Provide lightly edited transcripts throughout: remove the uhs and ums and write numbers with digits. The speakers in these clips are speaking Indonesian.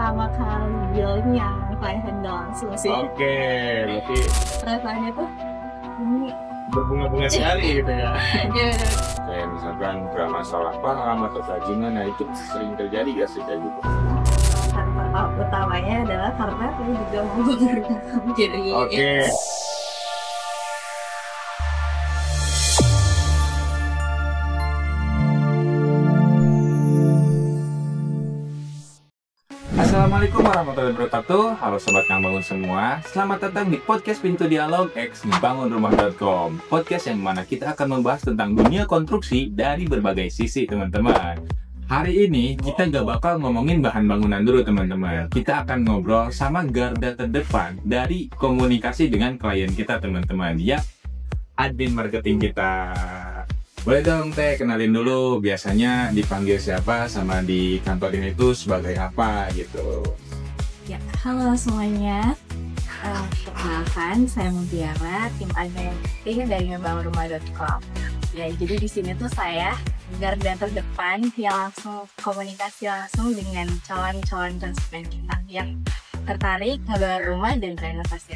pertama kali dealnya saya handle langsung sih. Oke, berarti Rasanya tuh ini berbunga-bunga sekali gitu ya. ya, Kayak misalkan gak masalah paham atau kajian, nah itu sering terjadi gak sih kayak gitu? faktor utamanya adalah karena saya juga mau berenang. Jadi Oke. Assalamualaikum warahmatullahi wabarakatuh. Halo sobat Kang Bangun semua. Selamat datang di podcast Pintu Dialog X bangunrumah.com. Podcast yang mana kita akan membahas tentang dunia konstruksi dari berbagai sisi, teman-teman. Hari ini kita gak bakal ngomongin bahan bangunan dulu, teman-teman. Kita akan ngobrol sama garda terdepan dari komunikasi dengan klien kita, teman-teman. Ya, admin marketing kita. Boleh dong Teh, kenalin dulu biasanya dipanggil siapa sama di kantor ini tuh sebagai apa gitu. ya, halo semuanya. Perkenalkan, saya Mutiara, tim admin marketing dari ngebangunrumah.com. Ya, jadi di sini tuh saya garda terdepan yang langsung komunikasi langsung dengan calon-calon konsumen kita yang tertarik ngebangun rumah dan renovasi.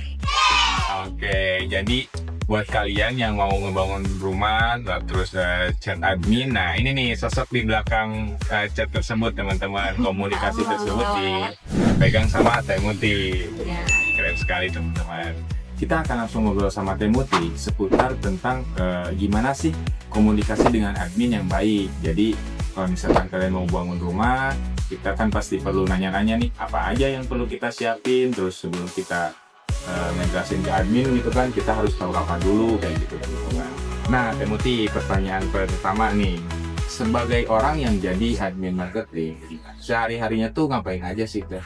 Oke, jadi buat kalian yang mau ngebangun rumah, terus chat admin, nah ini nih sosok di belakang chat tersebut, teman-teman. Komunikasi tersebut dipegang sama Teh Muti. Ya. Keren sekali, teman-teman. Kita akan langsung ngobrol sama Teh Muti seputar tentang gimana sih komunikasi dengan admin yang baik. Jadi kalau misalkan kalian mau bangun rumah, kita kan pasti perlu nanya-nanya nih apa aja yang perlu kita siapin. Terus sebelum kita ngejelasin ke admin gitu kan, kita harus tahu apa dulu kayak gitu, teman-teman. Nah, Teh Muti, pertanyaan pertama nih, sebagai orang yang jadi admin marketing, sehari-harinya tuh ngapain aja sih, Teh?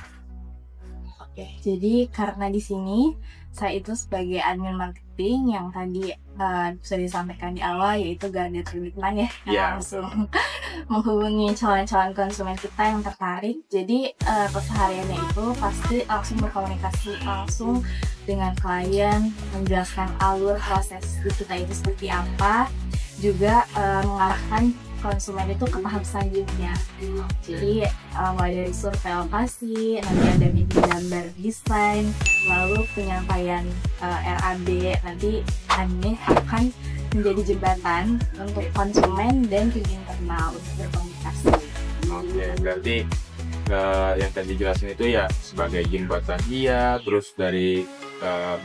Oke, jadi karena di sini saya itu sebagai admin marketing yang tadi sudah disampaikan di awal, yaitu garda terdepan ya, Yeah. langsung menghubungi calon-calon konsumen kita yang tertarik. Jadi kesehariannya itu pasti langsung berkomunikasi langsung dengan klien, menjelaskan alur proses kita itu seperti apa, juga mengarahkan konsumen itu ke tahap selanjutnya. Jadi mulai dari survei lokasi, nanti ada meeting gambar desain, lalu penyampaian RAB, nanti admin akan menjadi jembatan untuk konsumen dan tim internal untuk berkomunikasi. Oke, berarti yang tadi jelasin itu ya sebagai jembatan iya, terus dari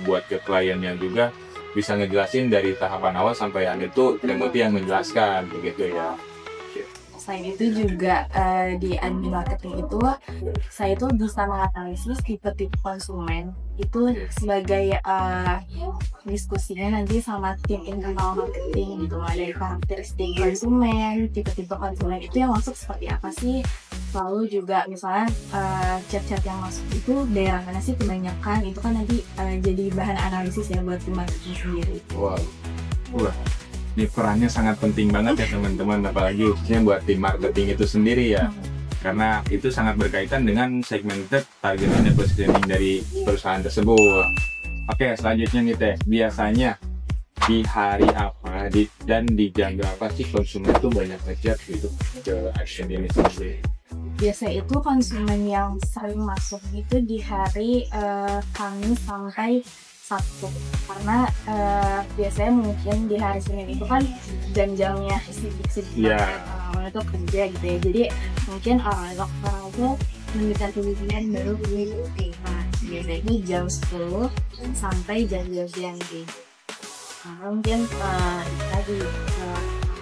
buat ke kliennya juga bisa ngejelasin dari tahapan awal sampai akhir tuh Teh Muti yang menjelaskan begitu ya. Selain itu juga di admin marketing itu saya itu bisa menganalisis tipe-tipe konsumen itu sebagai diskusinya nanti sama tim internal marketing gitu, mulai dari karakteristik konsumen, tipe-tipe konsumen itu yang masuk seperti apa sih, lalu juga misalnya chat-chat yang masuk itu daerah mana sih kebanyakan, itu kan nanti jadi bahan analisis ya buat tim marketing sendiri. Wow, wah, ini perannya sangat penting banget ya teman-teman, apalagi khususnya buat tim marketing itu sendiri ya. Karena itu sangat berkaitan dengan segmented target and positioning dari perusahaan tersebut. Oke, selanjutnya nih Teh, biasanya di hari apa dan di jam berapa sih konsumen itu banyak ngechat gitu ke action ini sendiri? Biasa itu konsumen yang sering masuk itu di hari Kamis sampai Sabtu, karena biasanya mungkin di hari Senin itu kan jam-jamnya sibuk-sibuk orang itu kerja gitu ya, jadi mungkin orang itu mendekati weekend baru beli. Nah, biasanya jam 10 sampai jam-jam siang gitu. Nah, mungkin tadi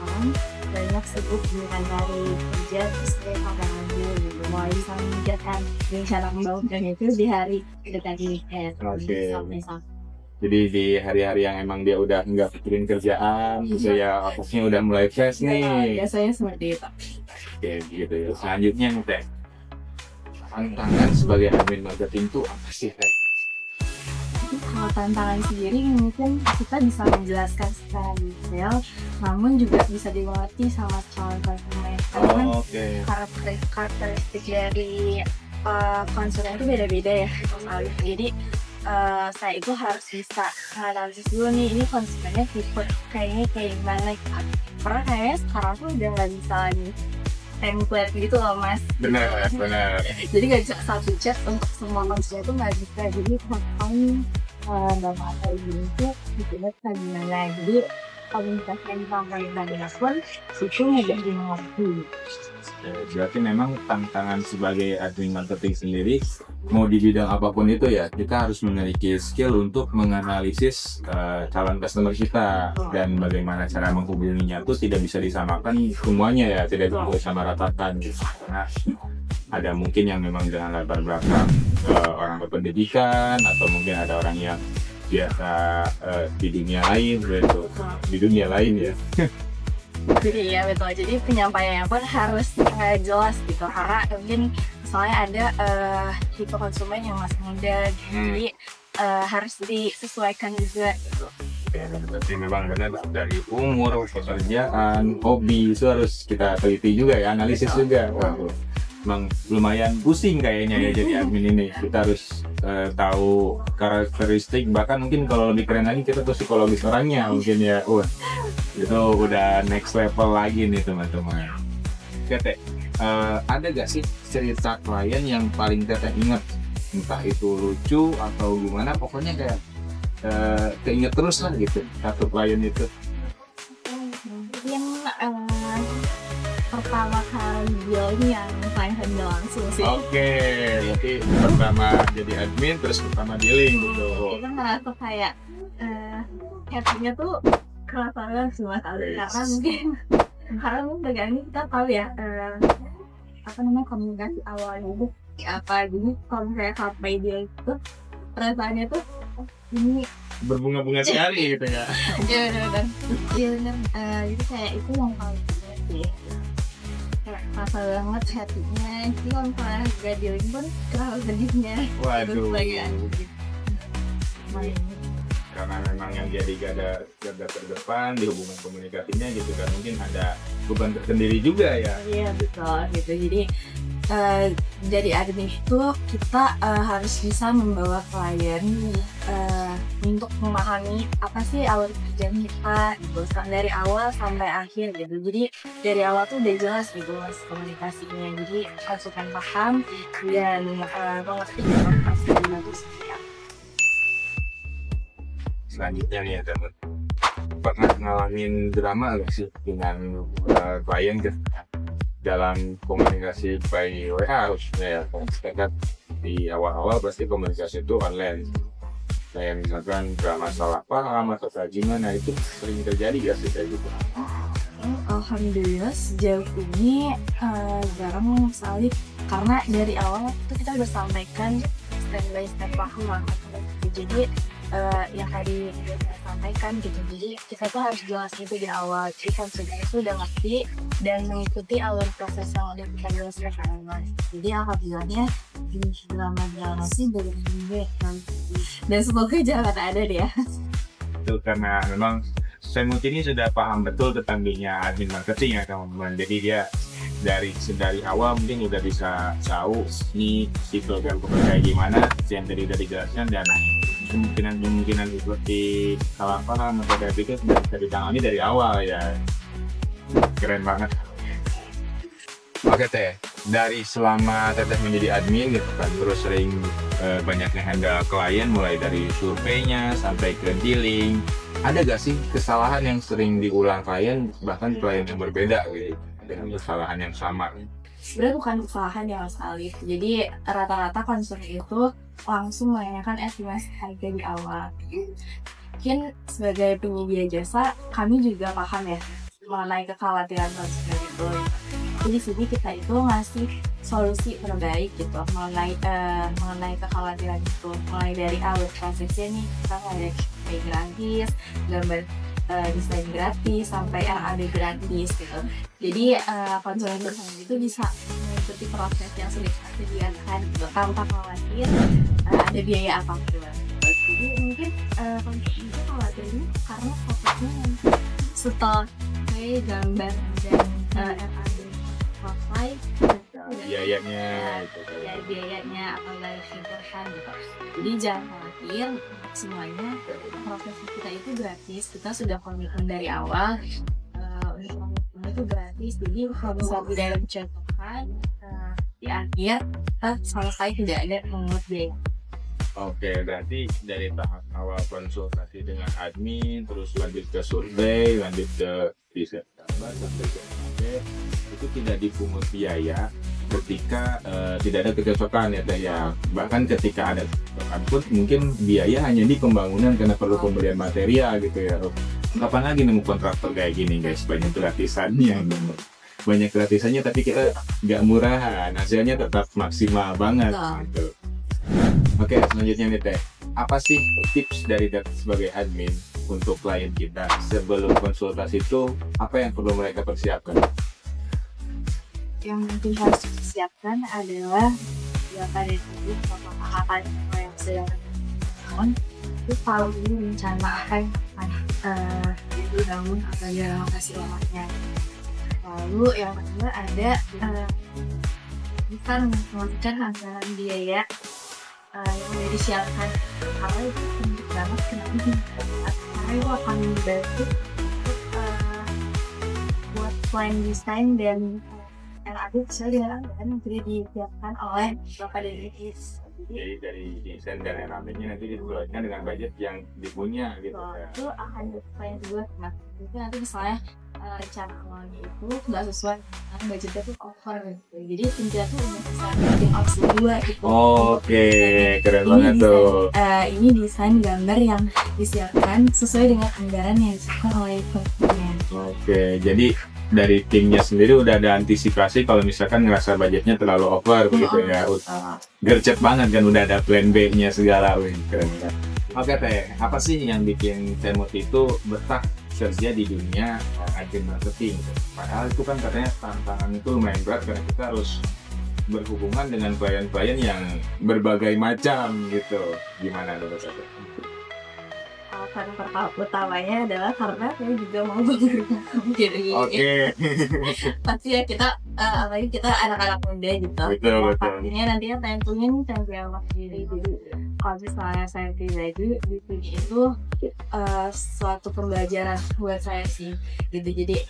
malam banyak sibuk dengan hari kerja, terus kayak sampai ngambil gitu, mulai bisa memikirkan rencana pembangunan itu di hari dekati weekend. Sampai Sabtu. Jadi di hari-hari yang emang dia udah nggak pikirin kerjaan, gitu ya, otaknya udah mulai fresh nih. Biasanya seperti itu. Oke, gitu ya. Selanjutnya nih Teh, tantangan sebagai admin marketing itu apa sih Teh? Kalau tantangan sendiri mungkin kita bisa menjelaskan secara detail, namun juga bisa dimengerti sama calon konsumen. Karena karakteristik dari konsumen itu beda-beda ya. Jadi saya itu harus bisa analisis dulu nih, ini konsumennya tipe kayaknya kayak gimana, karena kayaknya sekarang tuh udah nggak bisa lagi template gitu loh Mas. Benar. Jadi nggak bisa satu chat untuk semua konsumen itu nggak bisa. Jadi kapan nggak pakai ini tuh dibuat gimana. Jadi komunikasi yang disampaikan pun itu mudah dimengerti. Berarti memang tantangan sebagai admin marketing sendiri, mau di bidang apapun itu ya, kita harus memiliki skill untuk menganalisis calon customer kita dan bagaimana cara menghubunginya itu tidak bisa disamakan semuanya ya, tidak bisa disamaratakan. Nah, ada mungkin yang memang dengan latar belakang orang berpendidikan atau mungkin ada orang yang biasa di dunia lain gitu, di dunia lain ya. Iya betul, jadi penyampaiannya pun harus jelas gitu, karena mungkin misalnya ada tipe konsumen yang masih muda gitu. Jadi harus disesuaikan juga gitu. Berarti memang benar dari umur, pekerjaan, hobi itu harus kita teliti juga ya, analisis juga. Wah, emang lumayan pusing kayaknya ya jadi admin ini. Kita harus tahu karakteristik, bahkan mungkin kalau lebih keren lagi kita tuh psikologis orangnya mungkin ya. Itu udah next level lagi nih teman-teman. Teteh, ada gak sih cerita klien yang paling Teteh ingat? Entah itu lucu atau gimana, pokoknya kayak keinget terus lah gitu satu klien itu. Mungkin pertama kali dia ini yang saya handle langsung sih. Oke, berarti pertama jadi admin terus pertama dealing gitu. Kita ngerasa kayak happy-nya tuh kerasa banget sih Mas Aldi, karena mungkin bagian ini kita tahu ya komunikasi awalnya itu apa. Jadi kalau misalnya sampai dia itu perasaannya tuh ini Berbunga-bunga sekali gitu ya. Iya benar. Jadi kayak itu yang paling penting sih, kayak rasa banget happy-nya. Jadi kalau misalnya gak dealing pun kerasa sedihnya. Waduh. Terus Karena memang yang jadi garda terdepan di hubungan komunikasinya gitu kan, mungkin ada beban tersendiri juga ya. Iya betul gitu. Jadi jadi admin itu kita harus bisa membawa klien untuk memahami apa sih alur kerjaan kita gitu, dari awal sampai akhir gitu. Jadi dari awal tuh udah jelas gitu Mas komunikasinya. Jadi konsumen paham dan mengerti apa itu. Selanjutnya nih ya teman, pernah ngalamin drama gak sih dengan klien dalam komunikasi by WA khususnya ya? Karena di awal-awal pasti komunikasi itu online, kayak misalkan gak masalah paham atau kayak gimana, itu sering terjadi gak sih kayak gitu? Alhamdulillah sejauh ini jarang sekali, karena dari awal itu kita udah sampaikan step by step paham lah. Jadi yang tadi saya sampaikan gitu, jadi kita tuh harus jelas gitu di awal. Jadi konsumen itu udah ngerti dan mengikuti alur proses yang udah kita jelaskan Mas. Jadi alhamdulillahnya drama sih dari gue dan semoga jangan ada deh ya. Itu karena memang saya mungkin ini sudah paham betul tentang dunia admin marketing ya teman-teman. Jadi dia dari awal mungkin udah bisa tahu nih si program kayak gimana yang tadi udah dijelaskan, dan kemungkinan seperti salah paham atau kayak gitu sudah bisa ditangani dari awal ya. Keren banget. Oke Teh, dari selama Teteh menjadi admin gitu kan, terus sering banyak handle klien mulai dari surveinya sampai ke dealing, ada gak sih kesalahan yang sering diulang klien, bahkan klien yang berbeda gitu dengan kesalahan yang sama? Sebenarnya bukan kesalahan ya Mas Alif. Jadi rata-rata konsumen itu langsung menanyakan estimasi harga di awal. Mungkin sebagai penyedia jasa, kami juga paham ya mengenai kekhawatiran konsumen itu. Jadi di sini kita itu ngasih solusi terbaik gitu mengenai kekhawatiran itu. Mulai dari alur prosesnya nih, kita ada pay gratis, gambar desain gratis, sampai RAB gratis gitu. Jadi konsumen itu bisa mengikuti proses yang sudah kita sediakan gitu, tanpa khawatir ada biaya apapun. Jadi mungkin konsumen itu khawatirnya karena fokusnya setelah gambar dan RAB selesai biayanya biayanya atau dari fiturkan gitu. Jadi jangan khawatir, semuanya proses kita itu gratis. Kita sudah komitmen dari awal untuk itu gratis. Jadi kalau misalnya tidak ada dicontohkan di akhir sama sekali tidak ada mengenai biaya. Oke, berarti dari tahap awal konsultasi dengan admin, terus lanjut ke survei, lanjut ke riset sampai ke SAP, itu tidak dipungut biaya ketika tidak ada kecocokan ya Teh ya. Bahkan ketika ada kecocokan pun mungkin biaya hanya di pembangunan karena perlu pembelian material gitu ya. Kapan lagi nemu kontraktor kayak gini guys, banyak gratisannya gitu. Banyak gratisannya tapi kita nggak murahan, hasilnya tetap maksimal banget gitu. Oke, selanjutnya nih Teh, apa sih tips dari Teh sebagai admin untuk klien kita sebelum konsultasi itu apa yang perlu mereka persiapkan? Yang mungkin harus dipersiapkan adalah ya pada diri apa yang sedang dilakukan itu tahu dulu rencana apa yang dibangun atau dalam lokasi rumahnya. Lalu yang kedua ada bisa mengeluarkan anggaran biaya yang sudah disiapkan, karena itu penting banget karena itu akan membantu buat plan desain dan yang ada sesuai dengan anggaran yang sudah disiapkan oleh Bapak dan Ibu. Jadi dari desain dan RAP-nya nanti disesuaikan dengan budget yang dipunya gitu ya. Itu akan disesuaikan juga, mas. Jadi nanti misalnya rencana awalnya itu nggak sesuai dengan budgetnya tuh over gitu. Jadi penjara tuh udah bisa bikin opsi 2 gitu. Oke, keren banget tuh. Ini desain gambar yang disiapkan sesuai dengan anggaran yang disiapkan oleh konsumen. Oke, jadi dari timnya sendiri udah ada antisipasi kalau misalkan ngerasa budgetnya terlalu over begitu ya. Gercep banget kan, udah ada plan B-nya segala. Wih, keren banget. Oke Teh, apa sih yang bikin Temut itu betah kerja di dunia agen marketing? Padahal itu kan katanya tantangan itu lumayan berat karena kita harus berhubungan dengan klien-klien yang berbagai macam gitu. Gimana menurut Teh? Alasan utamanya adalah karena saya juga mau bekerja. Jadi pasti ya kita apalagi kita anak-anak muda gitu. Betul. Pastinya nantinya tentuin tanggung jawab diri. Jadi kalau misalnya saya pribadi di sini itu suatu pembelajaran buat saya sih gitu. Jadi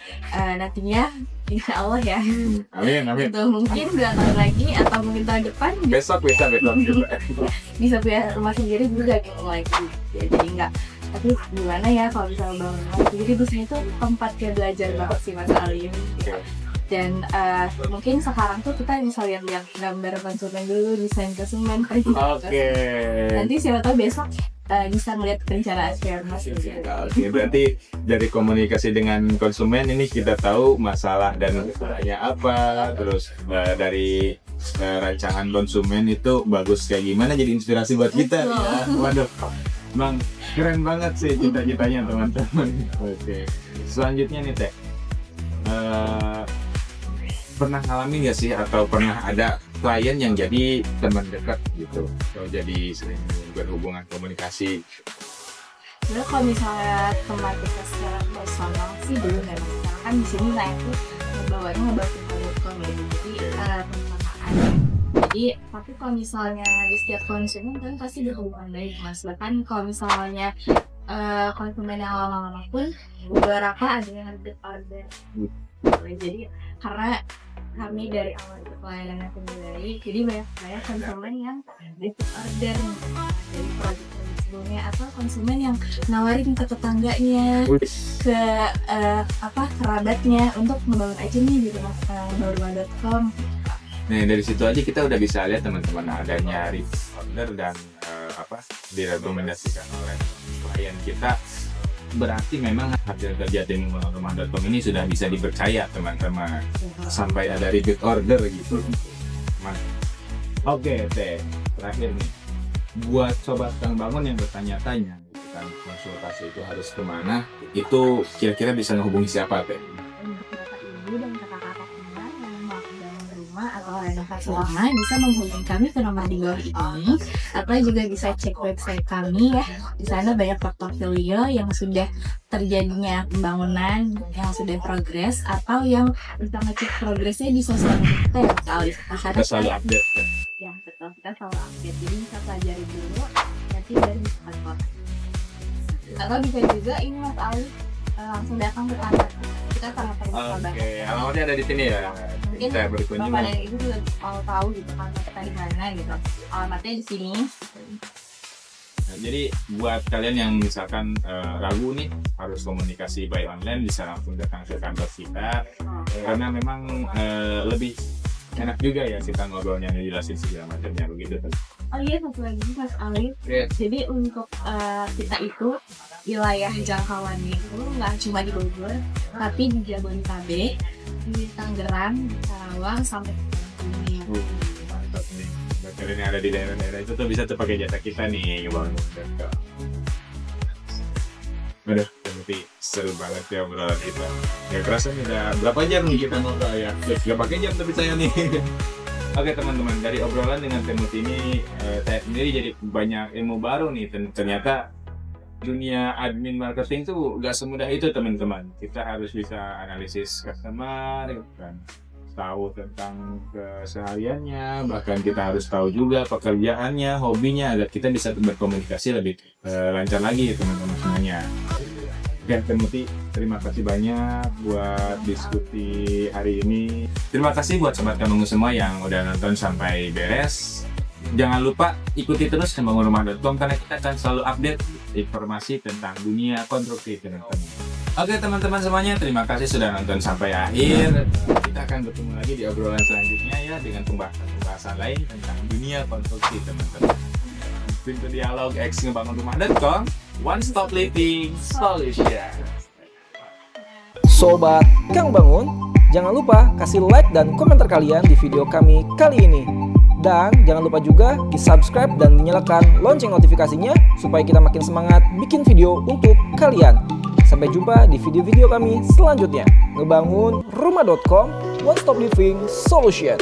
nantinya insya Allah ya. Amin. Itu mungkin 2 tahun lagi atau mungkin tahun depan Besok bisa punya rumah sendiri juga gitu lagi. Jadi enggak. Tapi gimana ya kalau misalnya bangun rumah sendiri, di sini tuh tempat kayak belajar banget sih Mas Alim. Dan mungkin sekarang tuh kita bisa lihat gambar konsumen dulu, desain konsumen. Nanti siapa tahu besok bisa melihat perencanaan Mas. Oke, berarti dari komunikasi dengan konsumen ini kita tahu masalah dan masalahnya apa, terus dari rancangan konsumen itu bagus kayak gimana, jadi inspirasi buat kita ya. Waduh, Bang, keren banget sih cita-citanya teman-teman. Oke, selanjutnya nih Teh, pernah ngalamin nggak sih atau pernah ada klien yang jadi teman dekat gitu, atau jadi sering berhubungan komunikasi? Sebenarnya kalau misalnya teman kita secara personal sih belum ya, karena kan di sini saya tuh ngebantu produk gitu, jadi pertemanan. Jadi tapi kalau misalnya di setiap konsumen kan pasti berhubungan baik Mas. Bahkan kalau misalnya konsumen yang lama-lama pun beberapa ada yang repeat order. Jadi karena kami dari awal itu pelayanannya baik, jadi banyak konsumen yang repeat order dari produk-produk sebelumnya, atau konsumen yang nawarin ke tetangganya, ke kerabatnya untuk ngebangun aja nih di rumah.com. Nah, dari situ aja kita udah bisa lihat teman-teman adanya repeat order dan direkomendasikan oleh klien kita. Berarti memang hasil kerja tim rumah.com ini sudah bisa dipercaya teman-teman, sampai ada repeat order gitu. Oke Teh, terakhir nih, buat sobat Kang Bangun yang bertanya-tanya gitu kan, konsultasi itu harus kemana, itu kira-kira bisa menghubungi siapa Teh? Ibu dan kakak-kakaknya yang mau bangun rumah atau renovasi rumah bisa menghubungi kami ke nomor di bawah ini, atau juga bisa cek website kami ya. Di sana banyak portofolio yang sudah terjadinya pembangunan, yang sudah progres, atau yang bisa ngecek progresnya di sosial media kita ya sekali. Kita selalu update kan? Ya betul, kita selalu update. Jadi bisa pelajari dulu, nanti baru bisa kontak. Atau bisa juga ini Mas Ali langsung datang ke kantor. kita sangat terbuka banget. Oke, alamatnya ada di sini ya. Mungkin Kita berkunjung. Bapak dan Ibu juga mau tahu gitu kantor kita di mana gitu. Alamatnya di sini. Nah, jadi buat kalian yang misalkan ragu nih harus komunikasi by online, bisa langsung datang ke kantor kita karena memang lebih enak juga ya kita ngobrolnya, ngejelasin segala macamnya begitu. Oh iya, satu lagi Mas Alif. Oke. Jadi untuk kita itu wilayah jangkauannya itu nggak cuma di Bogor, tapi di Jabodetabek, di Tangerang, di Karawang, sampai ke Bandung. Mantap nih. Buat kalian yang ada di daerah-daerah itu tuh bisa tuh pakai jasa kita nih, ngebangun. Udah, berarti seru banget ya obrolan kita. Gak kerasa nih udah berapa jam nih kita ngobrol ya. Gak pakai jam tapi saya nih. Oke teman-teman, dari obrolan dengan Temut ini saya sendiri jadi banyak ilmu baru nih. Ternyata dunia admin marketing tuh gak semudah itu teman-teman. Kita harus bisa analisis customer, kan, tahu tentang kesehariannya, bahkan kita harus tahu juga pekerjaannya, hobinya, agar kita bisa berkomunikasi lebih lancar lagi teman-teman semuanya. Oke, Temuti, terima kasih banyak buat diskusi hari ini. Terima kasih buat sobat Kampung semua yang udah nonton sampai beres. Jangan lupa ikuti terus kembangunrumah.com karena kita akan selalu update informasi tentang dunia konstruksi teman-teman. Oke teman-teman semuanya, terima kasih sudah nonton sampai akhir. Kita akan bertemu lagi di obrolan selanjutnya ya dengan pembahasan lain tentang dunia konstruksi teman-teman. Pintu Dialog X ngebangunrumah.com, One Stop Living Solution. Sobat Kang Bangun, jangan lupa kasih like dan komentar kalian di video kami kali ini. Dan jangan lupa juga di-subscribe dan dinyalakan lonceng notifikasinya supaya kita makin semangat bikin video untuk kalian. Sampai jumpa di video-video kami selanjutnya. Ngebangun rumah.com, One Stop Living Solution.